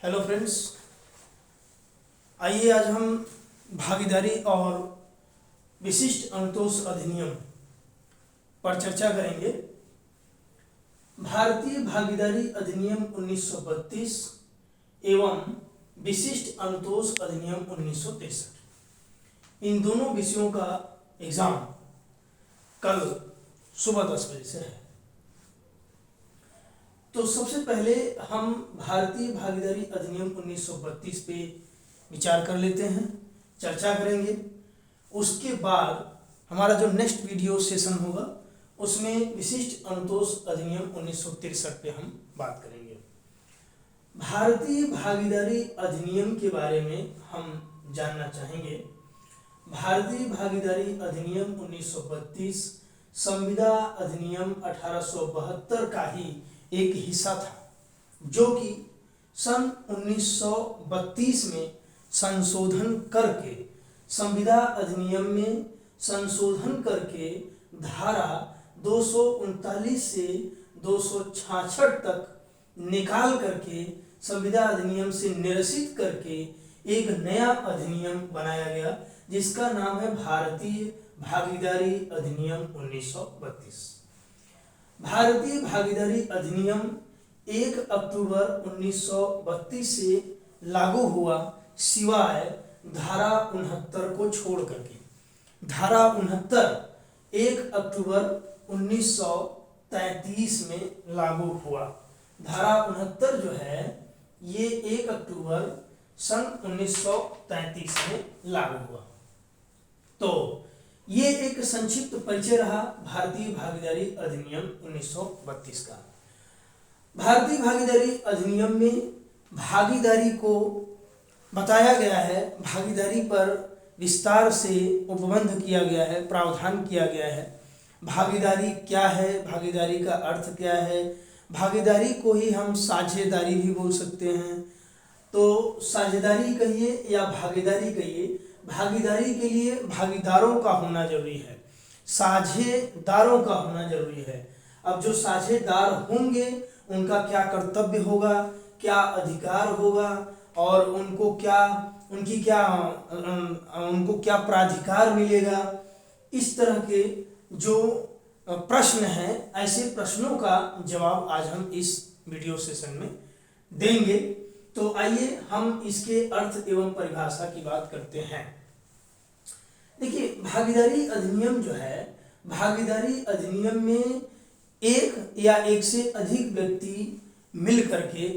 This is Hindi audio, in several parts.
हेलो फ्रेंड्स, आइए आज हम भागीदारी और विशिष्ट अनुतोष अधिनियम पर चर्चा करेंगे। भारतीय भागीदारी अधिनियम 1932 एवं विशिष्ट अनुतोष अधिनियम 1963, इन दोनों विषयों का एग्जाम कल सुबह 10 बजे से है। तो सबसे पहले हम भारतीय भागीदारी अधिनियम 1932 पे विचार कर लेते हैं, चर्चा करेंगे। उसके बाद हमारा जो नेक्स्ट वीडियो सेशन होगा उसमें विशिष्ट अनुतोष अधिनियम 1963 पे हम बात करेंगे। भारतीय भागीदारी अधिनियम के बारे में हम जानना चाहेंगे। भारतीय भागीदारी अधिनियम 1932 संविदा अधिनियम 1872 का ही एक हिस्सा था, जो कि सन 1932 में संशोधन करके संविदा अधिनियम में संशोधन करके धारा 239 से 266 तक निकाल करके संविदा अधिनियम से निरसित करके एक नया अधिनियम बनाया गया, जिसका नाम है भारतीय भागीदारी अधिनियम 1932। भारतीय भागीदारी अधिनियम 1 अक्टूबर 1932 से लागू हुआ, सिवाय धारा 69 को छोड़ करके। धारा 69 1 अक्टूबर 1933 में लागू हुआ। धारा 69 जो है ये 1 अक्टूबर सन 1933 में लागू हुआ। तो ये एक संक्षिप्त परिचय रहा भारतीय भागीदारी अधिनियम 1932 का। भारतीय भागीदारी अधिनियम में भागीदारी को बताया गया है, भागीदारी पर विस्तार से उपबंध किया गया है, प्रावधान किया गया है। भागीदारी क्या है, भागीदारी का अर्थ क्या है। भागीदारी को ही हम साझेदारी भी बोल सकते हैं। तो साझेदारी कहिए या भागीदारी कहिए, भागीदारी के लिए भागीदारों का होना जरूरी है, साझेदारों का होना जरूरी है। अब जो साझेदार होंगे उनका क्या कर्तव्य होगा, क्या अधिकार होगा और उनको क्या प्राधिकार मिलेगा, इस तरह के जो प्रश्न हैं, ऐसे प्रश्नों का जवाब आज हम इस वीडियो सेशन में देंगे। तो आइए हम इसके अर्थ एवं परिभाषा की बात करते हैं। देखिए, भागीदारी अधिनियम जो है, भागीदारी अधिनियम में एक या एक से अधिक व्यक्ति मिल करके,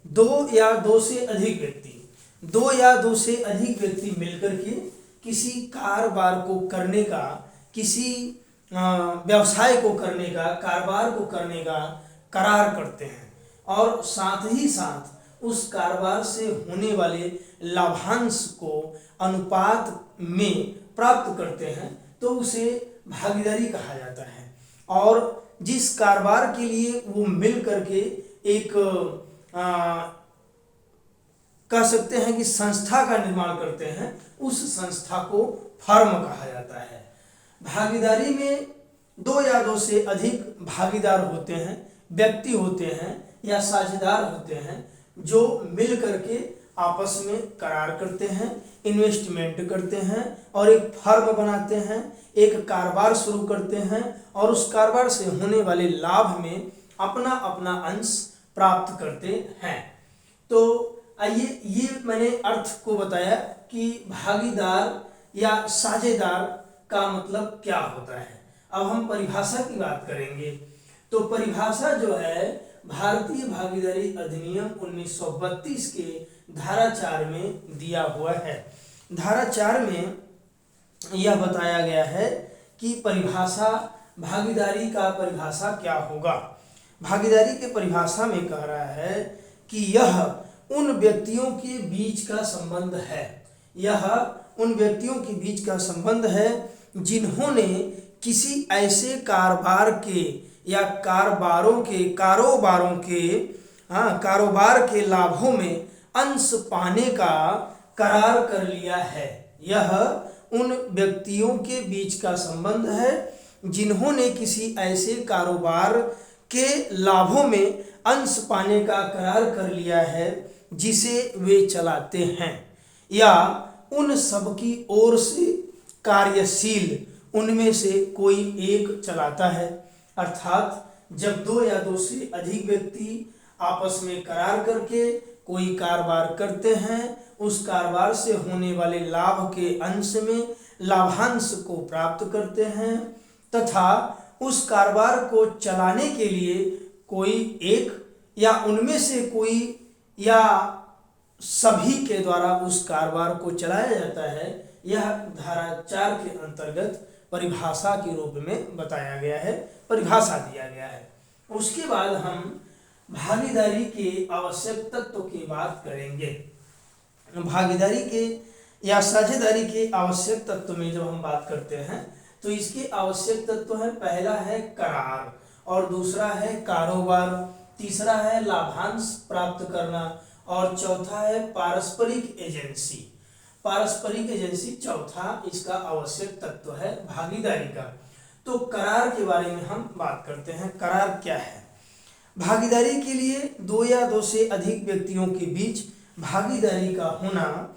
दो या दो से अधिक व्यक्ति मिल करके किसी कारोबार को करने का, किसी व्यवसाय को करने का, कारोबार को करने का करार करते हैं और साथ ही साथ उस कारोबार से होने वाले लाभांश को अनुपात में प्राप्त करते हैं, तो उसे भागीदारी कहा जाता है। और जिस कारोबार के लिए वो मिल करके एक कह सकते हैं कि संस्था का निर्माण करते हैं, उस संस्था को फर्म कहा जाता है। भागीदारी में दो या दो से अधिक भागीदार होते हैं, व्यक्ति होते हैं या साझेदार होते हैं, जो मिल करके आपस में करार करते हैं, इन्वेस्टमेंट करते हैं और एक फर्म बनाते हैं, एक कारोबार शुरू करते हैं और उस कारोबार से होने वाले लाभ में अपना अपना अंश प्राप्त करते हैं। तो आइए, ये मैंने अर्थ को बताया कि भागीदार या साझेदार का मतलब क्या होता है। अब हम परिभाषा की बात करेंगे। तो परिभाषा जो है भारतीय भागीदारी अधिनियम 1932 के धारा 4 में दिया हुआ है। धारा 4 में यह बताया गया है कि परिभाषा, भागीदारी का परिभाषा क्या होगा। भागीदारी के परिभाषा में कह रहा है कि यह उन व्यक्तियों के बीच का संबंध है, यह उन व्यक्तियों के बीच का संबंध है जिन्होंने किसी ऐसे कारोबार के या कारोबार के लाभों में अंश पाने का करार कर लिया है। यह उन व्यक्तियों के बीच का संबंध है जिन्होंने किसी ऐसे कारोबार के लाभों में अंश पाने का करार कर लिया है जिसे वे चलाते हैं, या उन सब की ओर से कार्यशील उनमें से कोई एक चलाता है। अर्थात जब दो या दो से अधिक व्यक्ति आपस में करार करके कोई कारोबार करते हैं, उस कारोबार से होने वाले लाभ के अंश में लाभांश को प्राप्त करते हैं तथा उस कारोबार को चलाने के लिए कोई एक या उनमें से कोई या सभी के द्वारा उस कारोबार को चलाया जाता है, यह धारा 4 के अंतर्गत परिभाषा के रूप में बताया गया है, परिभाषा दिया गया है। उसके बाद हम भागीदारी के आवश्यक तत्व की बात करेंगे। भागीदारी के या साझेदारी के आवश्यक तत्व में जब हम बात करते हैं तो इसके आवश्यक तत्व है, पहला है करार और दूसरा है कारोबार, तीसरा है लाभांश प्राप्त करना और चौथा है पारस्परिक एजेंसी। पारस्परिक एजेंसी चौथा इसका आवश्यक तत्व है भागीदारी का। तो करार के बारे में हम बात करते हैं। करार क्या है? भागीदारी के लिए दो या दो से अधिक व्यक्तियों के बीच भागीदारी का होना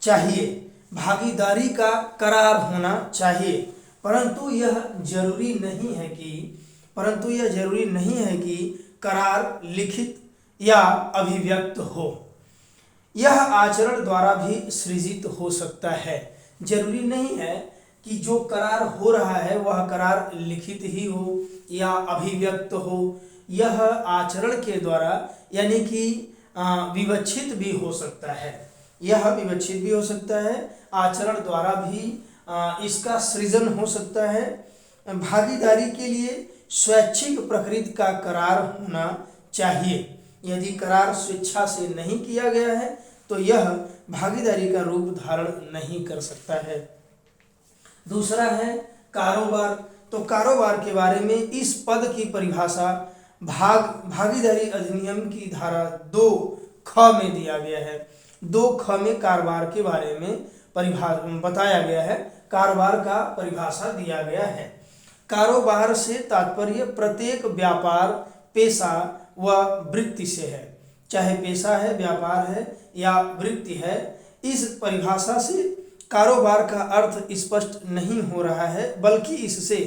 चाहिए, भागीदारी का करार होना चाहिए, परंतु यह जरूरी नहीं है कि करार लिखित या अभिव्यक्त हो। यह आचरण द्वारा भी सृजित हो सकता है। जरूरी नहीं है कि जो करार हो रहा है वह करार लिखित ही हो या अभिव्यक्त हो, यह आचरण के द्वारा यानी कि विवक्षित भी हो सकता है। यह विवक्षित भी हो सकता है, आचरण द्वारा भी इसका सृजन हो सकता है। भागीदारी के लिए स्वैच्छिक प्रकृति का करार होना चाहिए। यदि करार स्वेच्छा से नहीं किया गया है तो यह भागीदारी का रूप धारण नहीं कर सकता है। दूसरा है कारोबार। तो कारोबार के बारे में इस पद की परिभाषा भागीदारी अधिनियम की धारा 2(ख) में दिया गया है। 2(ख) में कारोबार के बारे में बताया गया है, कारोबार का परिभाषा दिया गया है। कारोबार से तात्पर्य प्रत्येक व्यापार, पेशा व वृत्ति से है, चाहे पेशा है, व्यापार है या वृत्ति है। इस परिभाषा से कारोबार का अर्थ स्पष्ट नहीं हो रहा है, बल्कि इससे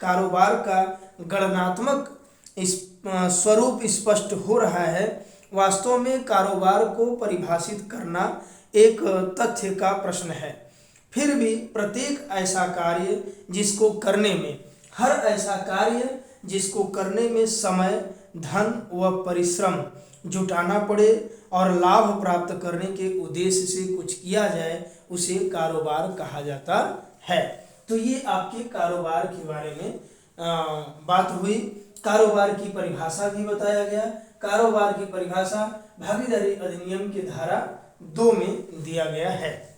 कारोबार का गणनात्मक स्वरूप स्पष्ट हो रहा है। वास्तव में कारोबार को परिभाषित करना एक तथ्य का प्रश्न है। फिर भी प्रत्येक ऐसा कार्य जिसको करने में समय, धन व परिश्रम जुटाना पड़े और लाभ प्राप्त करने के उद्देश्य से कुछ किया जाए, उसे कारोबार कहा जाता है। तो ये आपके कारोबार के बारे में बात हुई। कारोबार की परिभाषा भी बताया गया। कारोबार की परिभाषा भागीदारी अधिनियम की धारा 2 में दिया गया है।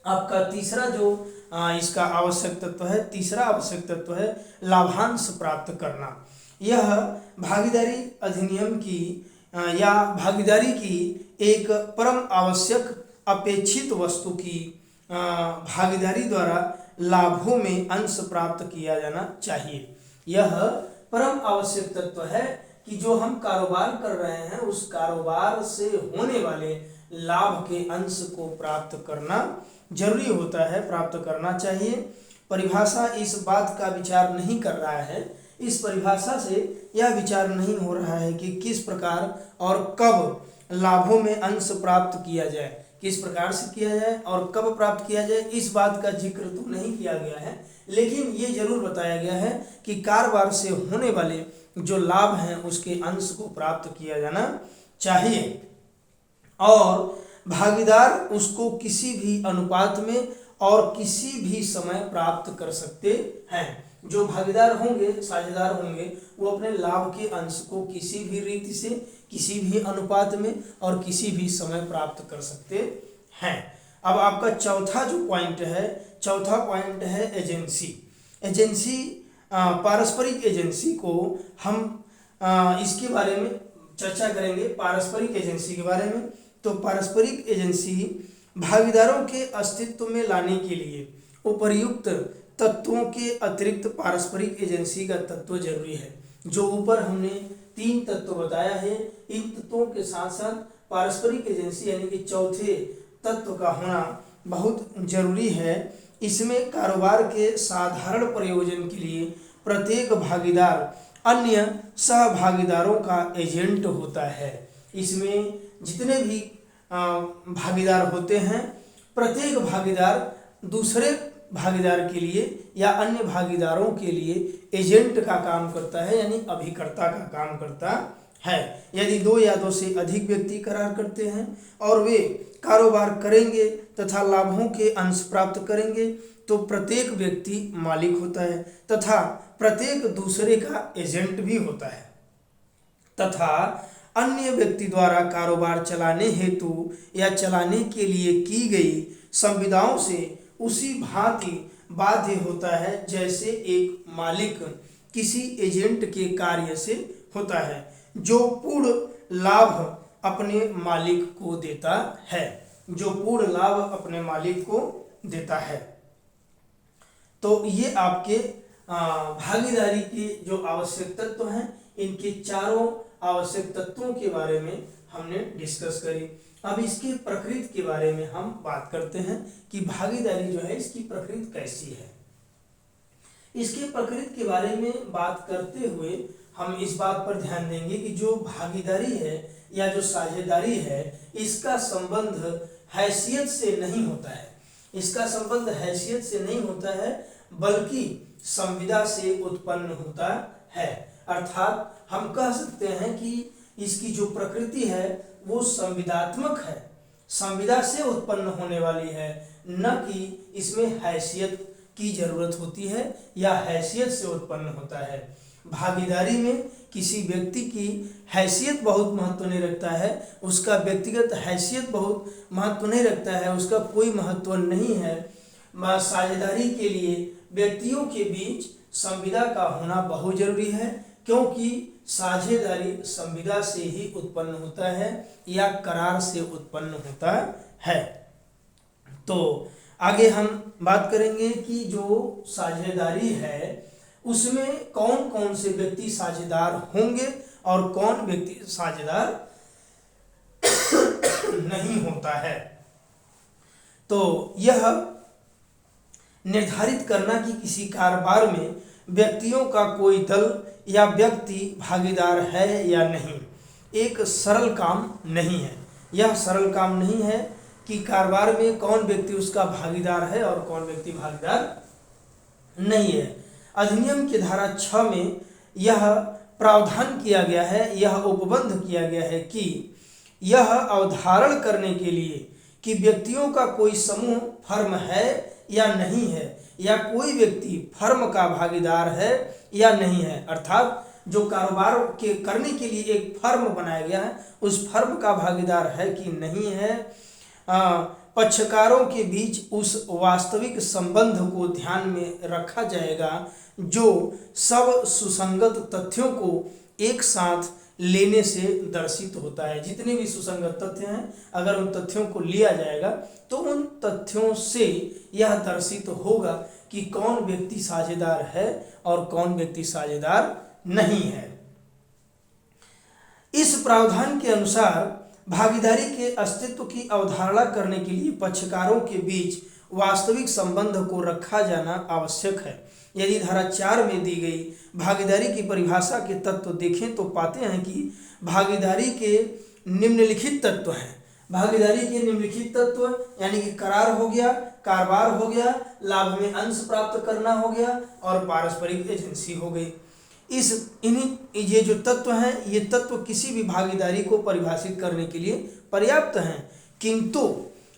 आपका तीसरा जो इसका आवश्यक तत्व है, तीसरा आवश्यक तत्व है लाभांश प्राप्त करना। यह भागीदारी अधिनियम की या भागीदारी की एक परम आवश्यक अपेक्षित वस्तु की भागीदारी द्वारा लाभों में अंश प्राप्त किया जाना चाहिए। यह परम आवश्यक तत्व है कि जो हम कारोबार कर रहे हैं उस कारोबार से होने वाले लाभ के अंश को प्राप्त करना जरूरी होता है, प्राप्त करना चाहिए। परिभाषा इस बात का विचार नहीं कर रहा है, इस परिभाषा से यह विचार नहीं हो रहा है कि किस प्रकार और कब लाभों में अंश प्राप्त किया जाए, किस प्रकार से किया जाए और कब प्राप्त किया जाए, इस बात का जिक्र तो नहीं किया गया है। लेकिन ये जरूर बताया गया है कि कारोबार से होने वाले जो लाभ हैं उसके अंश को प्राप्त किया जाना चाहिए और भागीदार उसको किसी भी अनुपात में और किसी भी समय प्राप्त कर सकते हैं। जो भागीदार होंगे, साझेदार होंगे, वो अपने लाभ के अंश को किसी भी रीति से, किसी भी अनुपात में और किसी भी समय प्राप्त कर सकते हैं। अब आपका चौथा पॉइंट है एजेंसी। पारस्परिक एजेंसी को हम इसके बारे में चर्चा करेंगे, पारस्परिक एजेंसी के बारे में। तो पारस्परिक एजेंसी भागीदारों के अस्तित्व में लाने के लिए उपर्युक्त तत्वों के अतिरिक्त पारस्परिक एजेंसी का तत्व जरूरी है। जो ऊपर हमने 3 तत्व बताया है, इन तत्वों के साथ साथ पारस्परिक एजेंसी यानी कि चौथे तत्व का होना बहुत जरूरी है। इसमें कारोबार के साधारण प्रयोजन के लिए प्रत्येक भागीदार अन्य सहभागीदारों का एजेंट होता है। इसमें जितने भी भागीदार होते हैं, प्रत्येक भागीदार दूसरे भागीदार के लिए या अन्य भागीदारों के लिए एजेंट का काम करता है, यानी अभिकर्ता का काम करता है। यदि दो या दो से अधिक व्यक्ति करार करते हैं और वे कारोबार करेंगे तथा लाभों के अंश प्राप्त करेंगे तो प्रत्येक व्यक्ति मालिक होता है तथा प्रत्येक दूसरे का एजेंट भी होता है तथा अन्य व्यक्ति द्वारा कारोबार चलाने हेतु या चलाने के लिए की गई संविदाओं से उसी भांति बाध्य होता है जैसे एक मालिक किसी एजेंट के कार्य से होता है, जो पूर्ण लाभ अपने मालिक को देता है, जो पूर्ण लाभ अपने मालिक को देता है। तो ये आपके भागीदारी के जो आवश्यक तत्व हैं, इनके चारों आवश्यक तत्वों के बारे में हमने डिस्कस करी। अब इसकी प्रकृति के बारे में हम बात करते हैं कि भागीदारी जो है इसकी प्रकृति कैसी है। इसकी प्रकृति के बारे में बात करते हुए हम इस बात पर ध्यान देंगे कि जो भागीदारी है या जो साझेदारी है, इसका संबंध हैसियत से नहीं होता है। इसका संबंध हैसियत से नहीं होता है बल्कि संविदा से उत्पन्न होता है। अर्थात हम कह सकते हैं कि इसकी जो प्रकृति है वो संविदात्मक है, संविदा से उत्पन्न होने वाली है, न कि इसमें हैसियत की जरूरत होती है या हैसियत से उत्पन्न होता है। भागीदारी में किसी व्यक्ति की हैसियत बहुत महत्व नहीं रखता है, उसका व्यक्तिगत हैसियत बहुत महत्व नहीं रखता है, उसका कोई महत्व नहीं है। साझेदारी के लिए व्यक्तियों के बीच संविदा का होना बहुत जरूरी है, क्योंकि साझेदारी संविदा से ही उत्पन्न होता है या करार से उत्पन्न होता है। तो आगे हम बात करेंगे कि जो साझेदारी है उसमें कौन कौन से व्यक्ति साझेदार होंगे और कौन व्यक्ति साझेदार नहीं होता है। तो यह निर्धारित करना कि किसी कारोबार में व्यक्तियों का कोई दल या व्यक्ति भागीदार है या नहीं, एक सरल काम नहीं है। यह सरल काम नहीं है कि कारोबार में कौन व्यक्ति उसका भागीदार है और कौन व्यक्ति भागीदार नहीं है। अधिनियम की धारा 6 में यह प्रावधान किया गया है, यह उपबंध किया गया है कि यह अवधारण करने के लिए कि व्यक्तियों का कोई समूह फर्म है या नहीं है, या कोई व्यक्ति फर्म का भागीदार है या नहीं है, अर्थात जो कारोबार के करने के लिए एक फर्म बनाया गया है उस फर्म का भागीदार है कि नहीं है, पक्षकारों के बीच उस वास्तविक संबंध को ध्यान में रखा जाएगा जो सब सुसंगत तथ्यों को एक साथ लेने से दर्शित होता है। जितने भी सुसंगत तथ्य हैं, अगर उन तथ्यों को लिया जाएगा तो उन तथ्यों से यह दर्शित होगा कि कौन व्यक्ति साझेदार है और कौन व्यक्ति साझेदार नहीं है। इस प्रावधान के अनुसार भागीदारी के अस्तित्व की अवधारणा करने के लिए पक्षकारों के बीच वास्तविक संबंध को रखा जाना आवश्यक है। यदि धारा 4 में दी गई भागीदारी की परिभाषा के तत्व देखें तो पाते हैं कि भागीदारी के निम्नलिखित तत्व हैं। भागीदारी के निम्नलिखित तत्व यानी कि करार हो गया, कारोबार हो गया, लाभ में अंश प्राप्त करना हो गया और पारस्परिक एजेंसी हो गई। ये जो तत्व हैं, ये तत्व किसी भी भागीदारी को परिभाषित करने के लिए पर्याप्त हैं, किंतु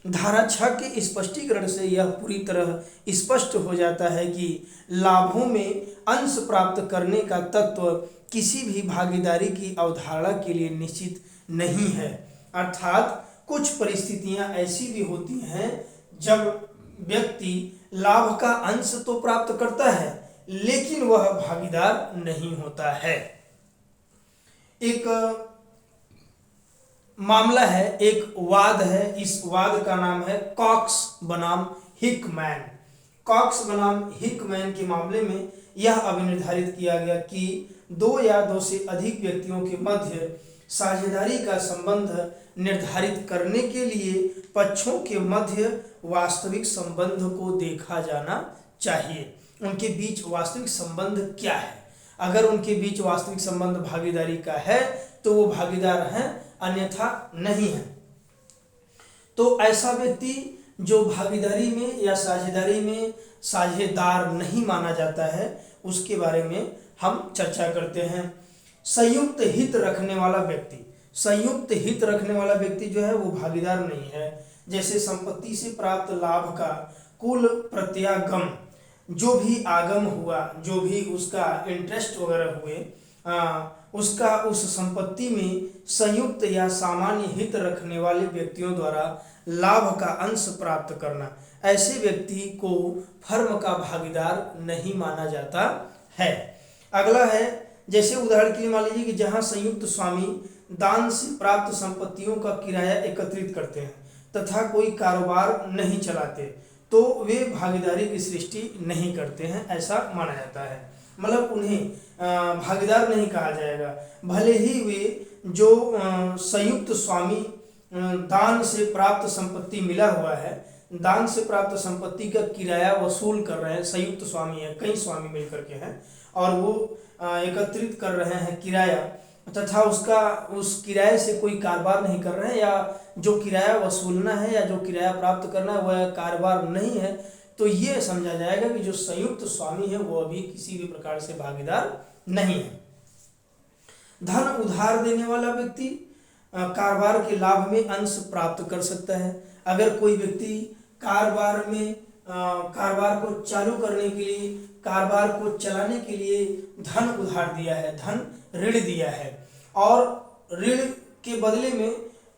धारा 6 के स्पष्टीकरण से यह पूरी तरह स्पष्ट हो जाता है कि लाभों में अंश प्राप्त करने का तत्व किसी भी भागीदारी की अवधारणा के लिए निश्चित नहीं है। अर्थात कुछ परिस्थितियां ऐसी भी होती हैं जब व्यक्ति लाभ का अंश तो प्राप्त करता है लेकिन वह भागीदार नहीं होता है। एक मामला है, एक वाद है, इस वाद का नाम है कॉक्स बनाम हिकमैन। कॉक्स बनाम हिकमैन के मामले में यह अभिनिर्धारित किया गया कि 2 या 2 से अधिक व्यक्तियों के मध्य साझेदारी का संबंध निर्धारित करने के लिए पक्षों के मध्य वास्तविक संबंध को देखा जाना चाहिए। उनके बीच वास्तविक संबंध क्या है? अगर उनके बीच वास्तविक संबंध भागीदारी का है तो वो भागीदार हैं, अन्यथा नहीं है। तो ऐसा व्यक्ति जो भागीदारी में या साझेदारी में साझेदार नहीं माना जाता है, उसके बारे में हम चर्चा करते हैं। संयुक्त हित रखने वाला व्यक्ति, संयुक्त हित रखने वाला व्यक्ति जो है वो भागीदार नहीं है। जैसे संपत्ति से प्राप्त लाभ का कुल प्रत्यागम, जो भी आगम हुआ, जो भी उसका इंटरेस्ट वगैरह हुए, उसका उस संपत्ति में संयुक्त या सामान्य हित रखने वाले व्यक्तियों द्वारा लाभ का अंश प्राप्त करना, ऐसे व्यक्ति को फर्म का भागीदार नहीं माना जाता है। अगला है, जैसे उदाहरण के लिए मान लीजिए कि जहां संयुक्त स्वामी दान से प्राप्त संपत्तियों का किराया एकत्रित करते हैं तथा कोई कारोबार नहीं चलाते, तो वे भागीदारी की सृष्टि नहीं करते हैं, ऐसा माना जाता है। मतलब उन्हें भागीदार नहीं कहा जाएगा। भले ही वे जो संयुक्त स्वामी दान से प्राप्त संपत्ति मिला हुआ है, दान से प्राप्त संपत्ति का किराया वसूल कर रहे हैं, संयुक्त स्वामी है, कई स्वामी मिलकर के हैं और वो एकत्रित कर रहे हैं किराया, तथा उस किराए से कोई कारोबार नहीं कर रहे हैं, या जो किराया वसूलना है या जो किराया प्राप्त करना है वह कारोबार नहीं है, तो ये समझा जाएगा कि जो संयुक्त स्वामी है वो अभी किसी भी प्रकार से भागीदार नहीं है। धन उधार देने वाला व्यक्ति कारोबार के लाभ में अंश प्राप्त कर सकता है। अगर कोई व्यक्ति कारोबार में कारोबार को चालू करने के लिए, कारोबार को चलाने के लिए धन उधार दिया है, धन ऋण दिया है और ऋण के बदले में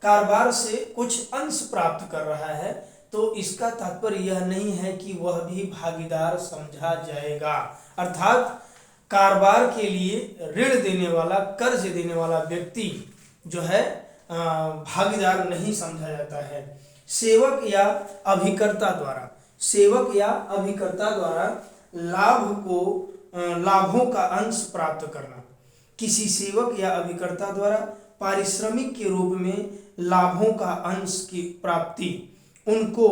कारोबार से कुछ अंश प्राप्त कर रहा है, तो इसका तात्पर्य यह नहीं है कि वह भी भागीदार समझा जाएगा। अर्थात कारोबार के लिए ऋण देने वाला, कर्ज देने वाला व्यक्ति जो है भागीदार नहीं समझा जाता है। सेवक या अभिकर्ता द्वारा, सेवक या अभिकर्ता द्वारा लाभों का अंश प्राप्त करना, किसी सेवक या अभिकर्ता द्वारा पारिश्रमिक के रूप में लाभों का अंश की प्राप्ति उनको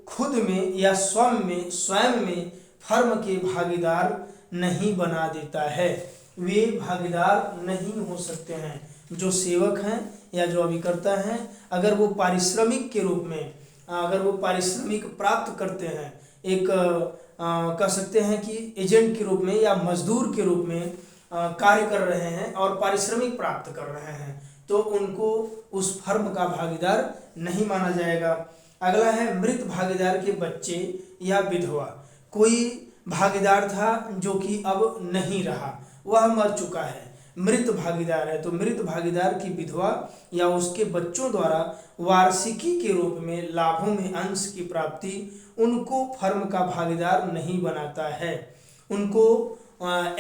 खुद में या स्वयं में फर्म के भागीदार नहीं बना देता है। वे भागीदार नहीं हो सकते हैं। जो सेवक हैं या जो अभिकर्ता हैं, अगर वो पारिश्रमिक के रूप में, अगर वो पारिश्रमिक प्राप्त करते हैं, एक कह सकते हैं कि एजेंट के रूप में या मजदूर के रूप में कार्य कर रहे हैं और पारिश्रमिक प्राप्त कर रहे हैं, तो उनको उस फर्म का भागीदार नहीं माना जाएगा। अगला है मृत भागीदार के बच्चे या विधवा। कोई भागीदार था जो कि अब नहीं रहा, वह मर चुका है, मृत भागीदार है, तो मृत भागीदार की विधवा या उसके बच्चों द्वारा वार्षिकी के रूप में लाभों में अंश की प्राप्ति उनको फर्म का भागीदार नहीं बनाता है। उनको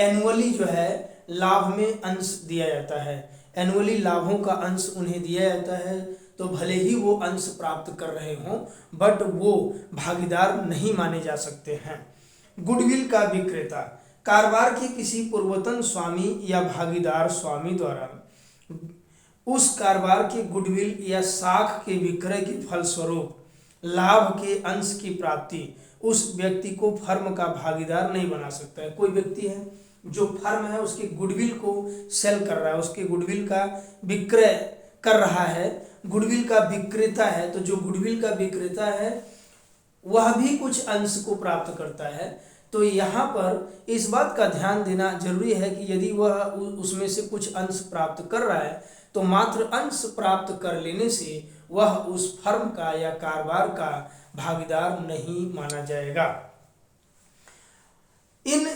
एनुअली जो है लाभ में अंश दिया जाता है, एनुअली लाभों का अंश उन्हें दिया जाता है, तो भले ही वो अंश प्राप्त कर रहे हों, बट वो भागीदार नहीं माने जा सकते हैं। गुडविल का विक्रेता, कारोबार के किसी पूर्वतन स्वामी या भागीदार स्वामी द्वारा उस कारोबार के गुडविल या साख के विक्रय के फलस्वरूप लाभ के अंश की प्राप्ति उस व्यक्ति को फर्म का भागीदार नहीं बना सकता है। कोई व्यक्ति है जो फर्म है, उसके गुडविल को सेल कर रहा है, उसके गुडविल का विक्रय कर रहा है, गुडविल का विक्रेता है, तो जो गुडविल का विक्रेता है वह भी कुछ अंश को प्राप्त करता है। तो यहाँ पर इस बात का ध्यान देना जरूरी है कि यदि वह उसमें से कुछ अंश प्राप्त कर रहा है तो मात्र अंश प्राप्त कर लेने से वह उस फर्म का या कारोबार का भागीदार नहीं माना जाएगा। इन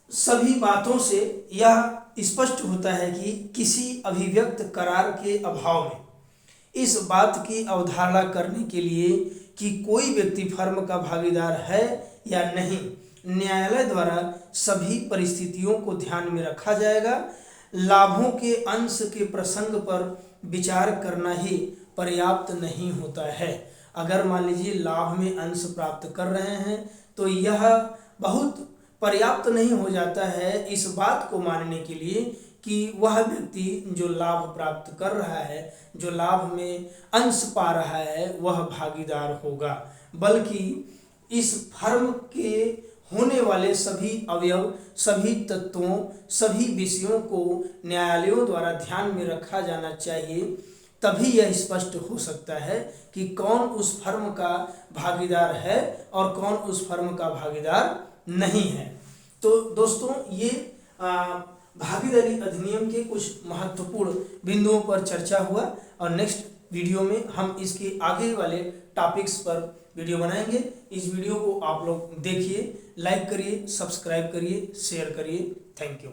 सभी बातों से यह स्पष्ट होता है कि किसी अभिव्यक्त करार के अभाव में इस बात की अवधारणा करने के लिए कि कोई व्यक्ति फर्म का भागीदार है या नहीं, न्यायालय द्वारा सभी परिस्थितियों को ध्यान में रखा जाएगा। लाभों के अंश के प्रसंग पर विचार करना ही पर्याप्त नहीं होता है। अगर मान लीजिए लाभ में अंश प्राप्त कर रहे हैं तो यह बहुत पर्याप्त नहीं हो जाता है इस बात को मानने के लिए कि वह व्यक्ति जो लाभ प्राप्त कर रहा है, जो लाभ में अंश पा रहा है, वह भागीदार होगा, बल्कि इस फर्म के होने वाले सभी अवयव, सभी तत्वों, सभी विषयों को न्यायालयों द्वारा ध्यान में रखा जाना चाहिए। तभी यह स्पष्ट हो सकता है कि कौन उस फर्म का भागीदार है और कौन उस फर्म का भागीदार नहीं है। तो दोस्तों, ये भागीदारी अधिनियम के कुछ महत्वपूर्ण बिंदुओं पर चर्चा हुआ और नेक्स्ट वीडियो में हम इसके आगे वाले टॉपिक्स पर वीडियो बनाएंगे। इस वीडियो को आप लोग देखिए, लाइक करिए, सब्सक्राइब करिए, शेयर करिए। Thank you.